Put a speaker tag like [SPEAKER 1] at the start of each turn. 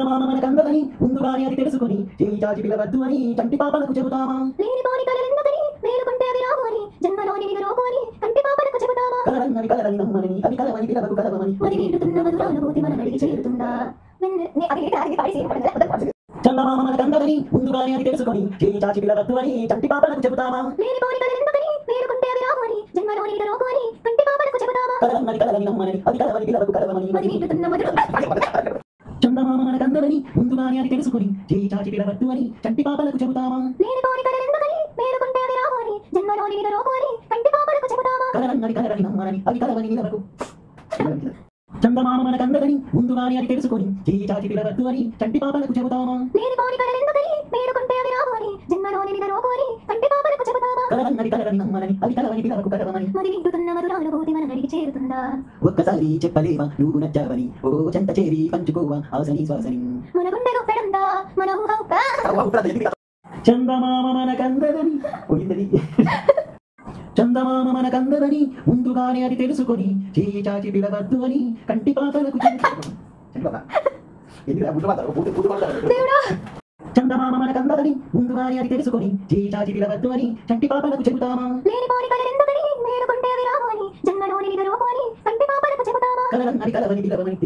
[SPEAKER 1] చందమామ మనకందదని ముందుగానే అది తెలుసుకొని చేయి చాచి పిలవద్దు అని చంటి పాపలకు చెబుతామా
[SPEAKER 2] లేనిపోని కలలెందుకని మేలుకుంటే అవి రావు అని జన్మలోని నిగరోగు అని కంటి పాపలకు చెబుతామా
[SPEAKER 1] కలరన్నవి కలరని నమ్మని అవి కలవని పిలవకు కలవమని
[SPEAKER 2] మరి వీడుతున్న మధురానుభూతి మన నడిగి చేరుతుందా
[SPEAKER 1] చందమామ మనకందదని ముందుగానే అది తెలుసుకొని చేయి చాచి పిలవద్దు అని చంటి పాపలకు చెబుతామా
[SPEAKER 2] లేనిపోని కలలెందుకని మేలుకుంటే అవి రావు అని జన్మలోని నిగరోగు అని కంటి పాపలకు చెబుతామా
[SPEAKER 1] కలరన్నవి కలరని నమ్మని అవి కలవని పిలవకు కలవమని
[SPEAKER 2] మరి వీడుతున్న మధుర
[SPEAKER 1] చందమామ మనకందదని ముందుగానే అది తెలుసుకొని చేయి చాచి పిలవద్దు అని చంటి పాపలకు చెబుతామా
[SPEAKER 2] లేనిపోని కలలెందుకని మేలుకుంటే అవి రావు అని జన్మలోని నిగరోగు అని కంటి పాపలకు చెబుతామా
[SPEAKER 1] కలరన్నవి కలరని నమ్మని అవి కలవని పిలవకు చందమామ మనకందదని ముందుగానే అది తెలుసుకొని చేయి చాచి పిలవద్దు అని చంటి పాపలకు చెబుతామా
[SPEAKER 2] లేనిపోని కలలెందుకని మేలుకుంటే అవి రావు అని జన్మలోని నిగరోగు అని కంటి పాపలకు చెబుతామా
[SPEAKER 1] కలరన్నవి కలరని నమ్మని అవి కలవని పిలవకు కలవమని
[SPEAKER 2] మరి వింటుతున్న మధురానుభూతి మన నడిగి చేరుతుందా
[SPEAKER 1] ఒక్కసారి చెప్పలేవా నువ్వు నచ్చావని ఓ చెంత చేరి పంచుకోవా ఆసని శ్వాసని
[SPEAKER 2] మన గుండె గొప్పెడుందా మన ఊహ
[SPEAKER 1] చందమామ మనకందదని పోయిందని చందమామ మనకందదని ముందుగానే అది తెలుసుకొని చేయి చాచి పిలవద్దు అని కంటి పాపలకు చందమామ మనకందదని ముందుగానే అది తెలుసుకొని చేయి చాచి పిలవద్దు అని చంటి పాపలకు చెబుతామా
[SPEAKER 2] లేనిపోని కలలెందుకని మేలుకుంటే అవి రావు అని జన్మలోని నిగరోగు అని కంటి పాపలకు చెబుతామా
[SPEAKER 1] కలరన్నవి కలవని పిలవమని